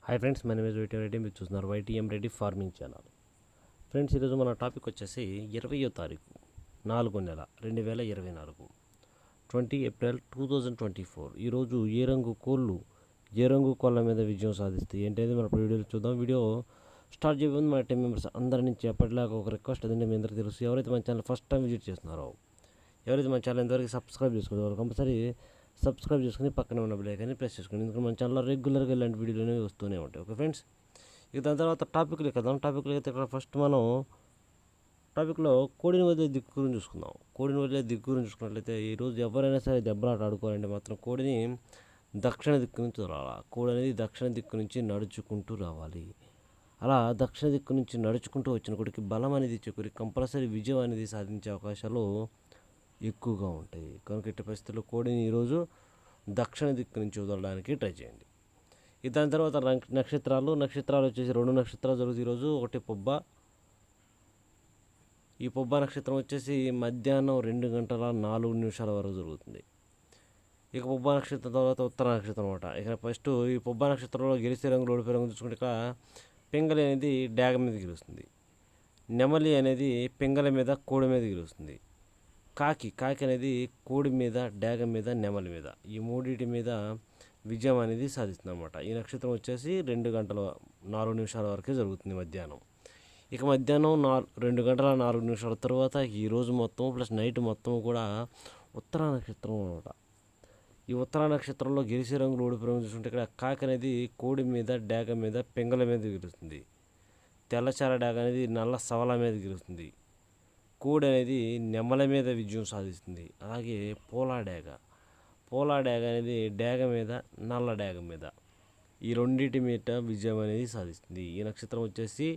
Hi friends, my name is YTM Reddy. మీరు చూస్తున్నారు YTM Reddy farming channel. Friends, ఈరోజు మన టాపిక్ వచ్చేసి 20వ తారీఖు 4వ నెల 2024, 20 ఏప్రిల్ 2024. ఈరోజు ఏ రంగు కోళ్ళ మీద విజయం సాధిస్తాయి ఏంటనేది మన వీడియోలో చూద్దాం. వీడియో స్టార్ట్ చేయే ముందు మన టీం మెంబర్స్ అందరి నుంచి ఎప్పటిలాగా ఒక రిక్వెస్ట్ అదండి. మీ అందరికీ తెలుసు, ఎవరైతే మన ఛానల్ ఫస్ట్ టైం విజిట్ చేస్తున్నారో, ఎవరైతే మన ఛానల్ ఇంతవరకు సబ్స్క్రైబ్ చేసుకున్నారో కంపల్సరీ సబ్స్క్రైబ్ చేసుకుని పక్కన ఉన్న బెల్ ఐకాన్ని ప్రెస్ చేసుకోండి. ఎందుకంటే మన ఛానల్లో రెగ్యులర్గా ఇలాంటి వీడియోలు అనేవి వస్తూనే ఉంటాయి. ఓకే ఫ్రెండ్స్, ఇక దాని తర్వాత టాపిక్లు కదా. టాపిక్లు అయితే ఇక్కడ ఫస్ట్ మనం టాపిక్లో కోడిని వదిలే దిక్కు గురించి చూసుకుందాం. కోడిని వదిలే దిక్కు గురించి చూసుకున్నట్లయితే ఈరోజు ఎవరైనా సరే దెబ్బలాట ఆడుకోవాలంటే మాత్రం కోడిని దక్షిణ దిక్కు నుంచి రావాలి. కోడి అనేది దక్షిణ దిక్కు నుంచి నడుచుకుంటూ రావాలి. అలా దక్షిణ దిక్కు నుంచి నడుచుకుంటూ వచ్చిన కోడికి బలం అనేది చేకూరి కంపల్సరీ విజయం అనేది సాధించే అవకాశాలు ఎక్కువగా ఉంటాయి. కనుక ఇట్టి పరిస్థితుల్లో కోడిని ఈరోజు దక్షిణ దిక్కు నుంచి వదలడానికి ట్రై చేయండి. దాని తర్వాత నక్షత్రాలు వచ్చేసి 2 నక్షత్రాలు జరుగుతాయి ఈరోజు. ఒకటి పొబ్బ. ఈ పొబ్బ నక్షత్రం వచ్చేసి మధ్యాహ్నం 2:04 వరకు జరుగుతుంది. ఇక పొబ్బ నక్షత్రం తర్వాత ఉత్తర నక్షత్రం అనమాట. ఇక ఫస్ట్ ఈ పొబ్బ నక్షత్రంలో గెలిచే రంగులు ఓడిపోయే రంగు చూసుకుంటే ఇక్కడ పింగళి అనేది డాగ మీద గెలుస్తుంది. నెమలి అనేది పింగళి మీద కోడి మీద గెలుస్తుంది. కాకి అనేది కోడి మీద, డాగ మీద, నెమలి మీద, ఈ మూడింటి మీద విజయం అనేది సాధిస్తుంది అనమాట. ఈ నక్షత్రం వచ్చేసి 2:04 వరకే జరుగుతుంది మధ్యాహ్నం. ఇక మధ్యాహ్నం 2:04 తర్వాత ఈరోజు మొత్తం ప్లస్ నైట్ మొత్తం కూడా ఉత్తర నక్షత్రం అనమాట. ఈ ఉత్తర నక్షత్రంలో గెలిచే రంగులు ఓడిపోయే రంగు చూసుకుంటే ఇక్కడ కాకి అనేది కోడి మీద, డాగ మీద, పింగళ మీద గెలుస్తుంది. తెల్లచార డాగ అనేది నల్ల సవల మీద గెలుస్తుంది. కోడి అనేది నెమల మీద విజయం సాధిస్తుంది. అలాగే పోలా డాగ అనేది డాగ మీద, నల్ల డాగ మీద, ఈ రెండింటి మీద విజయం అనేది సాధిస్తుంది. ఈ నక్షత్రం వచ్చేసి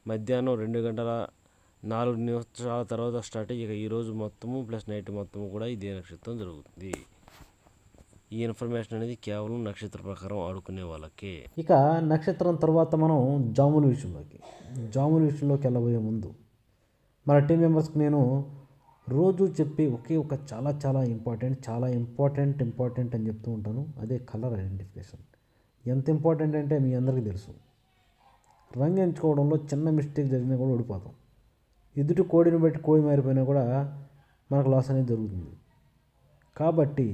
మధ్యాహ్నం 2:04 తర్వాత స్టార్ట్. ఇక ఈరోజు మొత్తము ప్లస్ నైట్ మొత్తము కూడా ఇదే నక్షత్రం జరుగుతుంది. ఈ ఇన్ఫర్మేషన్ అనేది కేవలం నక్షత్ర ప్రకారం ఆడుకునే వాళ్ళకే. ఇక నక్షత్రం తర్వాత మనం జాముల విషయంలోకి వెళ్ళబోయే ముందు మన టీం మెంబర్స్కి నేను రోజు చెప్పి ఒక చాలా ఇంపార్టెంట్ అని చెప్తూ ఉంటాను. అదే కలర్ ఐడెంటిఫికేషన్. ఎంత ఇంపార్టెంట్ అంటే మీ అందరికీ తెలుసు. రంగు ఎంచుకోవడంలో చిన్న మిస్టేక్ జరిగినా కూడా ఓడిపోతాం. ఎదుటి కోడిని బట్టి కోడి మారిపోయినా కూడా మనకు లాస్ అనేది జరుగుతుంది. కాబట్టి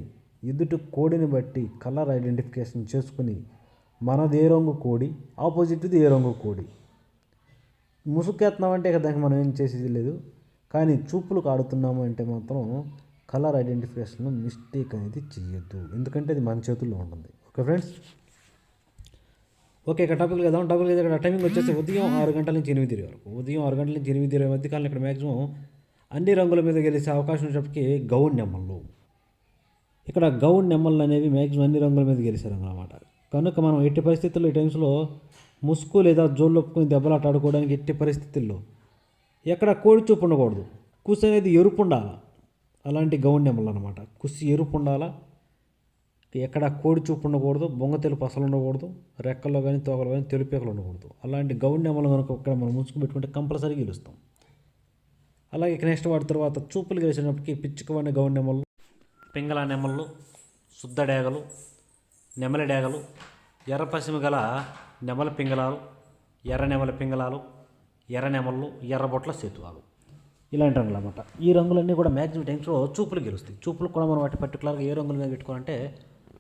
ఎదుటి కోడిని బట్టి కలర్ ఐడెంటిఫికేషన్ చేసుకుని మనది ఏ రంగు కోడి, ఆపోజిట్ది ఏ రంగు కోడి, ముసుగెత్తున్నామంటే ఇక దానికి మనం ఏం చేసేది లేదు. కానీ చూపులకు ఆడుతున్నాము అంటే మాత్రం కలర్ ఐడెంటిఫికేషన్లో మిస్టేక్ అనేది చేయొద్దు. ఎందుకంటే అది మన చేతుల్లో ఉంటుంది. ఓకే ఫ్రెండ్స్, ఓకే ఇక టాపిక్ కదా. ఇక్కడ టైమింగ్ వచ్చేసి ఉదయం 6 గంటల నుంచి 8 వరకు. ఉదయం 6 గంటల నుంచి 8 మధ్యకాలంలో ఇక్కడ మ్యాక్సిమం అన్ని రంగుల మీద గెలిచే అవకాశం ఉన్నప్పటికీ గౌడ్ నెమ్మళ్ళు. ఇక్కడ గౌడ్ నెమ్మళ్ళు అనేవి మ్యాక్సిమం అన్ని రంగుల మీద గెలిచే రంగులు అన్నమాట. కనుక మనం ఎట్టి పరిస్థితుల్లో ఈ టైమ్స్లో ముసుగు లేదా జోళ్ళు ఒప్పుకొని దెబ్బలాట ఆడుకోవడానికి ఎట్టి పరిస్థితుల్లో ఎక్కడ కోడి చూపు ఉండకూడదు. కుసి అనేది ఎరుపు ఉండాలి. అలాంటి గౌడ్ నెమ్మలు అనమాట. కుసి ఎరుపు ఉండాలా. ఎక్కడ కోడి చూపు ఉండకూడదు. బొంగ తెలుపు అసలు ఉండకూడదు. రెక్కల్లో కానీ తోకలు కానీ తెలుపేకలు ఉండకూడదు. అలాంటి గౌడ్ నెమ్మలు కనుక ఇక్కడ మనం ముసుగు పెట్టుకుంటే కంపల్సరీ గెలుస్తాం. అలాగే నెక్స్ట్ వాటి తర్వాత చూపులు గెలిచినప్పటికీ పిచ్చుకవాడిన గౌడ్ నెమ్మలు, పింగళ నెమ్మలు, శుద్ధ డేగలు, నెమలి డేగలు, ఎర్ర పసిమి గల నెమల పింగళాలు, ఎర్ర నెమల పింగళాలు, ఎర్ర నెమళ్ళు, ఎర్రబొట్ల సేతువాలు, ఇలాంటి రంగులు అన్నమాట. ఈ రంగులన్నీ కూడా మ్యాక్సిమం టైమ్స్లో చూపులు గెలుస్తాయి. చూపులు కూడా మనం వాటి పర్టికులర్గా ఏ రంగుల మీద పెట్టుకోవాలంటే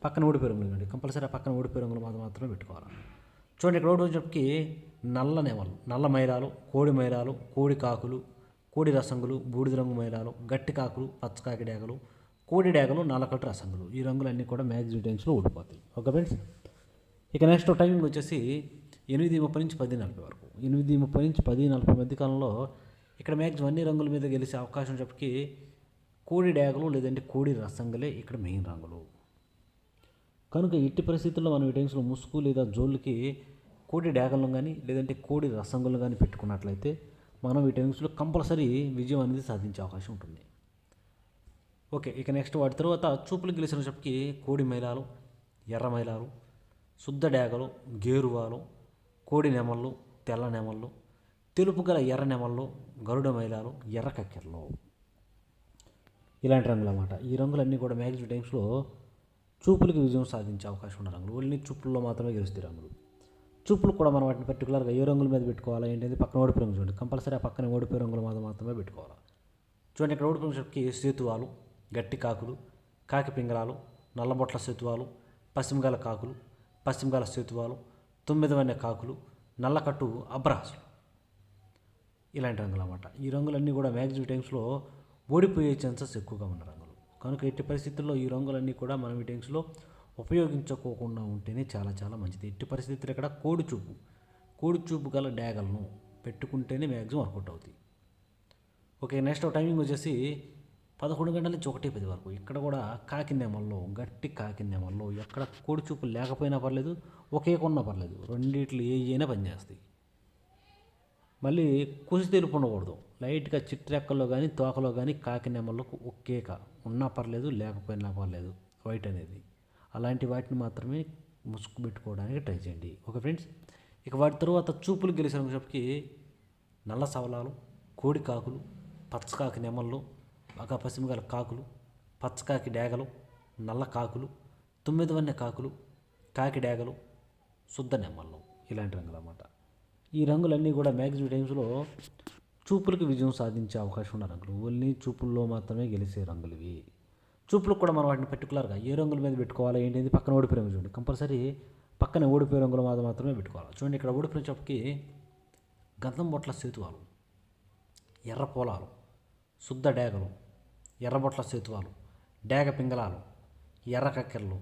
పక్కన ఓడిపోయే రంగులు ఇవ్వండి. కంపల్సరీ పక్కన ఓడిపోయే రంగులు మాత్రమే పెట్టుకోవాలి. చూడండి, ఇక్కడ ఓడిపోయేటప్పటికి నల్ల నెమలు, నల్ల మైరాలు, కోడి మైరాలు, కోడి కాకులు, కోడి రసంగులు, బూడిద రంగు మైరాలు, గట్టి కాకులు, పచ్చకాకి డేగలు, కోడి డేగలు, నల్లకట్టు రసంగులు, ఈ రంగులన్నీ కూడా మ్యాక్సిమం టైమ్స్లో ఓడిపోతాయి. ఓకే ఫ్రెండ్స్, ఇక నెక్స్ట్ టైమింగ్ వచ్చేసి 8:30 నుంచి 10:40 వరకు. 8:30 నుంచి 10:40 మధ్య కాలంలో ఇక్కడ మ్యాక్సిమం అన్ని రంగుల మీద గెలిచే అవకాశం చెప్పి కోడి డేగలు లేదంటే కోడి రసంగులే ఇక్కడ మెయిన్ రంగులు. కనుక ఎట్టి పరిస్థితుల్లో మనం ఈ టైమ్స్లో ముసుగు లేదా జోళ్ళకి కోడి డేగలను కానీ లేదంటే కోడి రసంగులు కానీ పెట్టుకున్నట్లయితే మనం ఈ టైమ్స్లో కంపల్సరీ విజయం అనేది సాధించే అవకాశం ఉంటుంది. ఓకే, ఇక నెక్స్ట్ వాటి తర్వాత చూపులు గెలిచిన చెప్పి కోడి మైలాలు, ఎర్ర మైలాలు, శుద్ధ డేగలు, గేరువాలు, కోడి నెమళ్ళు, తెల్ల నెమళ్ళు, తెలుపు గల ఎర్ర నెమళ్ళు, గరుడ మైలాలు, ఎర్ర కక్కెరలు, ఇలాంటి రంగులు అన్నమాట. ఈ రంగులన్నీ కూడా మ్యాక్సిమం టైమ్స్లో చూపులకి విజయం సాధించే అవకాశం ఉన్న రంగులు. ఓన్లీ చూపుల్లో మాత్రమే గెలుస్తాయి రంగులు. చూపులు కూడా మనం వాటిని పర్టికులర్గా ఏ రంగుల మీద పెట్టుకోవాలా ఏంటంటే పక్కన ఓడిపోయి రంగు చూడండి, కంపల్సరీ ఆ పక్కన ఓడిపోయి రంగుల మీద మాత్రమే పెట్టుకోవాలి. చూడండి ఇక్కడ ఓడిపోయిన షర్ట్కి సేతువాలు, గట్టి కాకులు, కాకి పింగళాలు, నల్లబొట్ల సేతువాలు, పశ్చిమగాల కాకులు, పశ్చిమగాల సేతువాలు, 9 వన్నె కాకులు, నల్లకట్టు అబ్రాసులు, ఇలాంటి రంగులు అన్నమాట. ఈ రంగులన్నీ కూడా మ్యాక్సిమం టైమ్స్లో ఓడిపోయే ఛాన్సెస్ ఎక్కువగా ఉన్న రంగులు కనుక ఎట్టి పరిస్థితుల్లో ఈ రంగులన్నీ కూడా మనం ఈ టైమ్స్లో ఉపయోగించుకోకుండా ఉంటేనే చాలా చాలా మంచిది. ఎట్టి పరిస్థితుల్లో ఇక్కడ కోడి చూపు గల డ్యాగలను పెట్టుకుంటేనే మ్యాక్సిమం వర్కౌట్ అవుతాయి. ఓకే, నెక్స్ట్ టైమింగ్ వచ్చేసి 11 గంటల నుంచి 1:10 వరకు. ఇక్కడ కూడా కాకినెమల్లో, గట్టి కాకినెమల్లో ఎక్కడ కోడి చూపు లేకపోయినా పర్లేదు, ఒకే కొన్నా పర్లేదు, రెండిట్లు ఏ అయినా పనిచేస్తాయి. మళ్ళీ కుసి తెలుపు ఉండకూడదు, లైట్గా చిట్రెక్కల్లో కానీ తోకలో కానీ కాకినెమల్లో ఒకేక ఉన్నా పర్లేదు, లేకపోయినా పర్లేదు వైట్ అనేది. అలాంటి వాటిని మాత్రమే ముసుగు పెట్టుకోవడానికి ట్రై చేయండి. ఓకే ఫ్రెండ్స్, ఇక వాటి తర్వాత చూపులు గెలిచేటప్పటికి నల్ల సవలాలు, కోడి కాకులు, పచ్చకాకి నెమళ్ళు, బాగా పశ్చిమగల కాకులు, పచ్చకాకి డేగలు, నల్ల కాకులు, 9 వన్నె కాకులు, కాకి డేగలు, శుద్ధ నెమళ్ళు, ఇలాంటి రంగులు అన్నమాట. ఈ రంగులన్నీ కూడా మ్యాక్సిమం టైమ్స్లో చూపులకు విజయం సాధించే అవకాశం ఉన్న రంగులు, ఓన్లీ చూపుల్లో మాత్రమే గెలిచే రంగులు ఇవి. చూపులకు కూడా మనం వాటిని పర్టికులర్గా ఏ రంగుల మీద పెట్టుకోవాలి ఏంటి, పక్కన ఓడిపోయే రంగు చూడండి, కంపల్సరీ పక్కన ఓడిపోయే రంగుల మీద మాత్రమే పెట్టుకోవాలి. చూడండి ఇక్కడ ఓడిపోయిన చెప్పకి గంధం బొట్ల సేతువాలు, ఎర్ర పొలాలు, శుద్ధ డేగలు, ఎర్రబొట్ల సేతువాలు, డేగ పింగళాలు, ఎర్ర కక్కెరలు,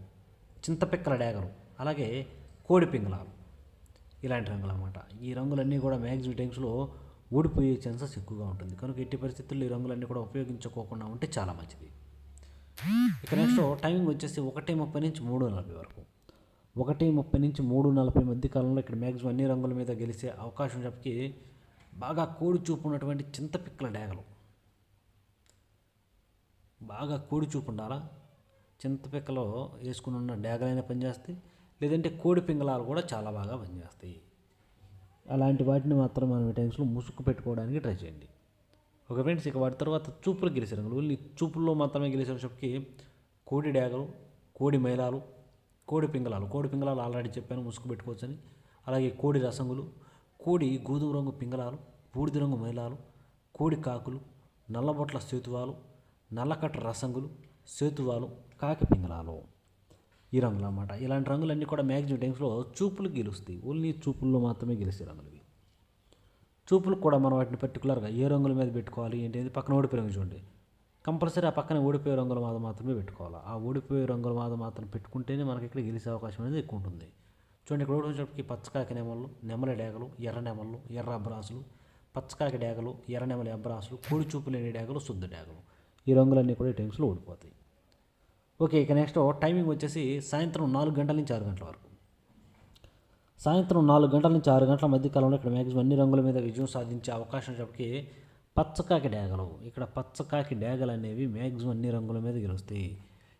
చింతపిక్కల డేగలు, అలాగే కోడి పింగళాలు, ఇలాంటి రంగులు అన్నమాట. ఈ రంగులన్నీ కూడా మ్యాక్సిమం టైమ్స్లో ఓడిపోయే ఛాన్సెస్ ఎక్కువగా ఉంటుంది కనుక ఎట్టి పరిస్థితుల్లో ఈ రంగులన్నీ కూడా ఉపయోగించుకోకుండా ఉంటే చాలా మంచిది. ఇక నెక్స్ట్ టైమింగ్ వచ్చేసి 1:30 నుంచి 3:40 వరకు. 1:30 నుంచి 3:40 మధ్య కాలంలో ఇక్కడ మ్యాక్సిమం అన్ని రంగుల మీద గెలిచే అవకాశం చెప్పి బాగా కోడి చూపు ఉన్నటువంటి చింతపిక్కల డేగలు, బాగా కోడి చూపు ఉండాలా, చింతపిక్కలో వేసుకుని ఉన్న డేగలైనా పనిచేస్తాయి, లేదంటే కోడి పింగళాలు కూడా చాలా బాగా పనిచేస్తాయి. అలాంటి వాటిని మాత్రం మనం ఈ టైమ్స్లో ముసుగు పెట్టుకోవడానికి ట్రై చేయండి. ఓకే ఫ్రెండ్స్, ఇక వాటి తర్వాత చూపులు గెలిచే రంగులు, ఓన్లీ చూపుల్లో మాత్రమే గెలిచేటప్పటికి కోడి డేగలు, కోడి మైలాలు, కోడి పింగళాలు ఆల్రెడీ చెప్పాను ముసుగు పెట్టుకోవచ్చని, అలాగే కోడి రసంగులు, కోడి గోధుమ రంగు పింగళాలు, బూడిద రంగు మైలాలు, కోడి కాకులు, నల్లబొట్ల సేతువాలు, నల్లకట్ట రసంగులు, సేతువాలు, కాకి పింగళాలు, ఈ రంగులు అన్నమాట. ఇలాంటి రంగులన్నీ కూడా మ్యాక్సిమం టైమ్స్లో చూపులు గెలుస్తాయి, ఓన్లీ చూపుల్లో మాత్రమే గెలిచే రంగులు ఇవి. చూపులకు కూడా మనం వాటిని పర్టికులర్గా ఏ రంగుల మీద పెట్టుకోవాలి ఏంటి, పక్కన ఓడిపోయే రంగు చూడండి, కంపల్సరీ ఆ పక్కన ఓడిపోయే రంగుల మీద మాత్రమే పెట్టుకోవాలి. ఆ ఓడిపోయే రంగుల మీద మాత్రం పెట్టుకుంటేనే మనకి ఇక్కడ గెలిచే అవకాశం అనేది ఎక్కువ ఉంటుంది. చూడండి ఇక్కడ ఓడిపోయేటప్పటికి పచ్చకాకి నెమళ్ళు, నెమల డేగలు, ఎర్ర నెమళ్ళు, ఎర్ర అబ్రాసులు, పచ్చకాకి డేగలు, ఎర్ర నెమలి అబ్రాసులు, కోడి చూపు లేని డేగలు, శుద్ధ డేగలు, ఈ రంగులన్నీ కూడా ఈ టైమ్స్లో ఓడిపోతాయి. ఓకే, ఇక నెక్స్ట్ టైమింగ్ వచ్చేసి సాయంత్రం 4 గంటల నుంచి 6 గంటల వరకు. సాయంత్రం 4 గంటల నుంచి 6 గంటల మధ్య కాలంలో ఇక్కడ మ్యాక్సిమం అన్ని రంగుల మీద విజయం సాధించే అవకాశం చెప్పి పచ్చకాకి డేగలు, ఇక్కడ పచ్చకాకి డేగలు అనేవి మ్యాక్సిమం అన్ని రంగుల మీద గెలుస్తాయి.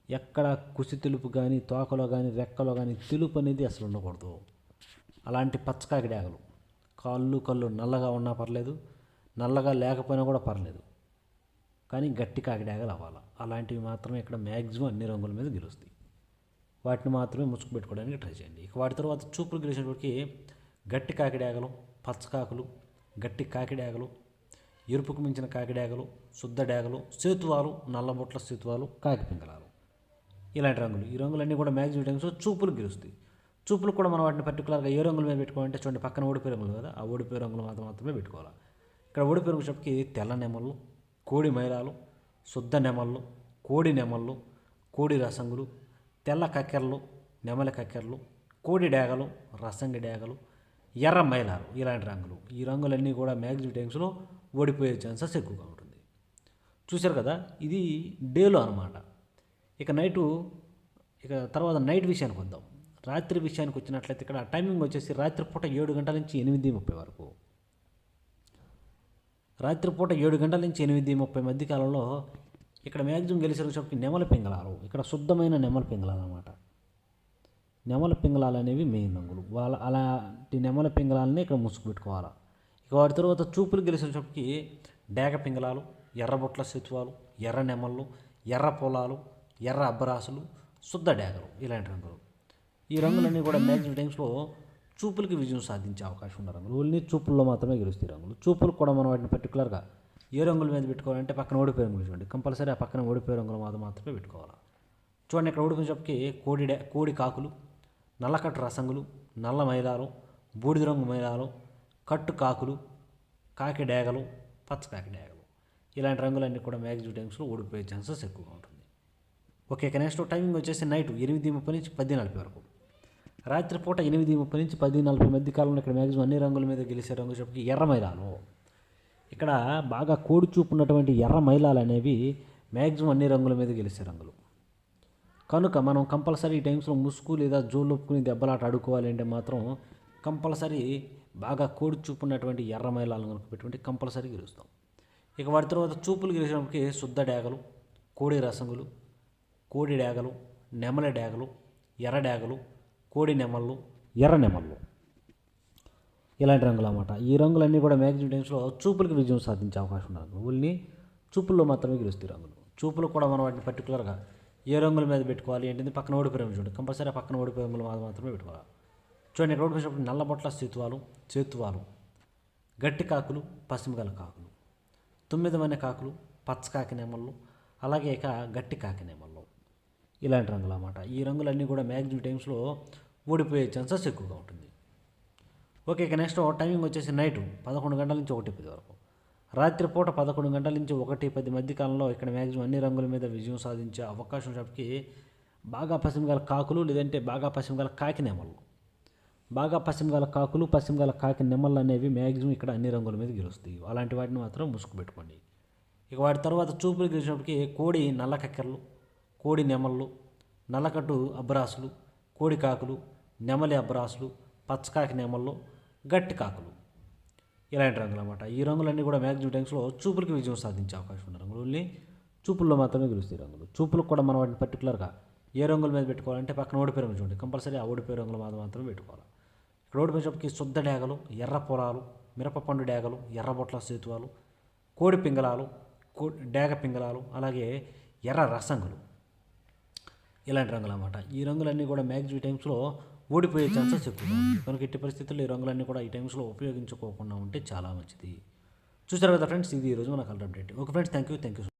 ఎక్కడ కుసి తెలుపు కానీ తోకలో కానీ రెక్కలో కానీ తెలుపు అనేది అసలు ఉండకూడదు. అలాంటి పచ్చకాకి డేగలు కళ్ళు నల్లగా ఉన్నా పర్లేదు, నల్లగా లేకపోయినా కూడా పర్లేదు, కానీ గట్టి కాకి డేగలు అవ్వాలి. అలాంటివి మాత్రమే ఇక్కడ మ్యాక్సిమం అన్ని రంగుల మీద గెలుస్తాయి. వాటిని మాత్రమే ముసుగు పెట్టుకోవడానికి ట్రై చేయండి. ఇక వాటి తర్వాత చూపులు గెలిచేటప్పటికి గట్టి కాకిడేగలు, పచ్చకాకులు, గట్టి కాకిడేగలు, ఎరుపుకు మించిన కాకిడేగలు, శుద్ధ డేగలు, సేతువాలు, నల్లబొట్ల సేతువాలు, కాకి పింగళాలు, ఇలాంటి రంగులు. ఈ రంగులన్నీ కూడా మ్యాక్సిమం టైమ్స్ చూపులు గెలుస్తాయి. చూపులు కూడా మనం వాటిని పర్టికులర్గా ఏ రంగుల మీద పెట్టుకోవాలంటే చూడండి, పక్కన ఓడిపోయే రంగులు కదా, ఆ ఓడిపోయే రంగులు మాత్రమే పెట్టుకోవాలి. ఇక్కడ ఓడిపోయే రంగు చెప్పి తెల్ల నెమళ్ళు, కోడి మైలాలు, శుద్ధ నెమళ్ళు, కోడి నెమళ్ళు, కోడి రసంగులు, తెల్ల కక్కెరలు, నెమలి కక్కెరలు, కోడి డేగలు, రసంగి డేగలు, ఎర్ర మైలాలు, ఇలాంటి రంగులు. ఈ రంగులన్నీ కూడా మ్యాక్సిమం టైమ్స్లో ఓడిపోయే ఛాన్సెస్ ఎక్కువగా ఉంటుంది. చూశారు కదా, ఇది డేలో అనమాట. ఇక తర్వాత నైట్ విషయానికి వద్దాం. రాత్రి విషయానికి వచ్చినట్లయితే ఇక్కడ టైమింగ్ వచ్చేసి రాత్రిపూట 7 గంటల నుంచి 8:30 వరకు. రాత్రిపూట 7 గంటల నుంచి 8:30 మధ్య కాలంలో ఇక్కడ మ్యాక్సిమం గెలిచేసరికి నెమల పింగళాలు, ఇక్కడ శుద్ధమైన నెమల పింగళాలు అన్నమాట. నెమల పింగళాలు అనేవి మెయిన్ రంగులు. అలాంటి నెమల పింగళాలని ఇక్కడ ముసుగు పెట్టుకోవాలి. ఇక వాటి తర్వాత చూపులు గెలిచేసరికి డేగ పింగళాలు, ఎర్రబొట్ల సేతువాలు, ఎర్ర నెమళ్ళు, ఎర్ర పొలాలు, ఎర్ర అబ్బరాసులు, శుద్ధ డేగలు, ఇలాంటి రంగులు. ఈ రంగులన్నీ కూడా మ్యాక్సిమం టైమ్స్లో చూపులకి విజయం సాధించే అవకాశం ఉన్న రంగులు. ఓన్లీ చూపుల్లో మాత్రమే గెలుస్తాయి రంగులు. చూపులు కూడా మనం వాటిని పర్టికులర్గా ఏ రంగుల మీద పెట్టుకోవాలంటే పక్కన ఓడిపోయే రంగులు చూడండి, కంపల్సరీ ఆ పక్కన ఓడిపోయే రంగుల మీద మాత్రమే పెట్టుకోవాలి. చూడండి ఇక్కడ ఓడిపోయేటప్పటికి కోడి కాకులు, నల్లకట్టు రసంగులు, నల్ల మైలాలు, బూడిద రంగు మైలాలు, కట్టు కాకులు, కాకి డేగలు, పచ్చకాకి డేగలు, ఇలాంటి రంగులన్నీ కూడా మ్యాక్సిమం టైమ్స్లో ఓడిపోయే ఛాన్సెస్ ఎక్కువగా ఉంటుంది. ఓకే, ఇక నెక్స్ట్ టైమింగ్ వచ్చేసి నైట్ 8:30 నుంచి 10:40 వరకు. రాత్రిపూట 8:30 నుంచి 10:40 మధ్య కాలంలో ఇక్కడ మ్యాక్సిమం అన్ని రంగుల మీద గెలిచే రంగు చెప్పి ఎర్ర మైలాలు. ఇక్కడ బాగా కోడి చూపు ఉన్నటువంటి ఎర్ర మైలాలు అనేవి మ్యాక్సిమం అన్ని రంగుల మీద గెలిచే రంగులు. కనుక మనం కంపల్సరీ ఈ టైమ్స్లో ముసుగు లేదా జోలొప్పుకుని దెబ్బలాట ఆడుకోవాలి అంటే మాత్రం కంపల్సరీ బాగా కోడి చూపు ఉన్నటువంటి ఎర్ర మైలాలను కనుక పెట్టుకుంటే కంపల్సరీ గెలుస్తాం. ఇక వాటి తర్వాత చూపులు గెలిచినప్పటికీ శుద్ధ డేగలు, కోడి రసంగులు, కోడి డేగలు, నెమల డేగలు, ఎర్ర డేగలు, కోడి నెమళ్ళు, ఎర్ర నెమళ్ళు, ఇలాంటి రంగులు అన్నమాట. ఈ రంగులన్నీ కూడా మ్యాక్సిమం టైమ్స్లో చూపులకు విజయం సాధించే అవకాశం ఉన్న రంగులు. ఓన్లీ చూపుల్లో మాత్రమే గెలుస్తాయి రంగులు. చూపులు కూడా మనం వాటిని పర్టికులర్గా ఏ రంగుల మీద పెట్టుకోవాలి ఏంటంటే పక్కన ఓడిపోయే రంగులు చూడండి, కంపల్సరీ ఆ పక్కన ఓడిపోయే రంగులు మాత్రమే పెట్టుకోవాలి. చూడండి ఇక్కడ ఓడిపోయినప్పుడు నల్లబొట్ల చేతువాలు, గట్టి కాకులు, పశ్చిమగల కాకులు, తొమ్మిదమైన కాకులు, పచ్చకాకి నెమళ్ళు, అలాగే ఇక గట్టి కాకి నెమళ్ళు, ఇలాంటి రంగులు అన్నమాట. ఈ రంగులన్నీ కూడా మ్యాక్సిమం టైమ్స్లో ఓడిపోయే ఛాన్సెస్ ఎక్కువగా ఉంటుంది. ఓకే, ఇక నెక్స్ట్ టైమింగ్ వచ్చేసి నైట్ 11 గంటల నుంచి 1:10 వరకు. రాత్రిపూట 11 గంటల నుంచి 1:10 మధ్య కాలంలో ఇక్కడ మ్యాక్సిమం అన్ని రంగుల మీద విజయం సాధించే అవకాశం ఉన్నప్పటికీ బాగా పశ్చిమగల కాకులు లేదంటే బాగా పశ్చిమగల కాకి నెమళ్ళు, బాగా పశ్చిమగల కాకులు, పశ్చిమగల కాకి నెమళ్ళు అనేవి మ్యాక్సిమం ఇక్కడ అన్ని రంగుల మీద గెలుస్తాయి. అలాంటి వాటిని మాత్రం ముసుగు పెట్టుకోండి. ఇక వాటి తర్వాత చూపులు గెలిచినప్పటికీ కోడి నల్ల కక్కెరలు, కోడి నెమళ్ళు, నల్లకట్టు అబ్రాసులు, కోడి కాకులు, నెమలి అబ్రాసులు, పచ్చకాకి నెమళ్ళు, గట్టి కాకులు, ఇలాంటి రంగులు అన్నమాట. ఈ రంగులన్నీ కూడా మ్యాక్సిమం టైమ్స్లో చూపులకి విజయం సాధించే అవకాశం ఉన్న రంగులు. ఓన్లీ చూపుల్లో మాత్రమే గెలుస్తాయి రంగులు. చూపులకు కూడా మనం వాటిని పర్టికులర్గా ఏ రంగుల మీద పెట్టుకోవాలంటే పక్కన ఓడిపోయే రంగులు చూడండి, కంపల్సరీ ఆ ఓడిపోయే రంగుల మీద మాత్రమే పెట్టుకోవాలి. ఇక్కడ ఓడిపోయేటప్పటికి శుద్ధ డేగలు, ఎర్ర పొలాలు, మిరపపండు డేగలు, ఎర్రబొట్ల సేతువాలు, కోడి పింగళాలు, డేగ పింగళాలు, అలాగే ఎర్ర రసంగులు, ఇలాంటి రంగులు అన్నమాట. ఈ రంగులన్నీ కూడా మ్యాక్సిమం టైమ్స్లో ఓడిపోయే ఛాన్సెస్ ఎక్కువగా ఉంది. కనుక ఎట్టి పరిస్థితుల్లో ఈ రంగులన్నీ కూడా ఈ టైమ్స్లో ఉపయోగించుకోకుండా ఉంటే చాలా మంచిది. చూసారు కదా ఫ్రెండ్స్, ఇది ఈరోజు మన colour update. Okay friends, thank you.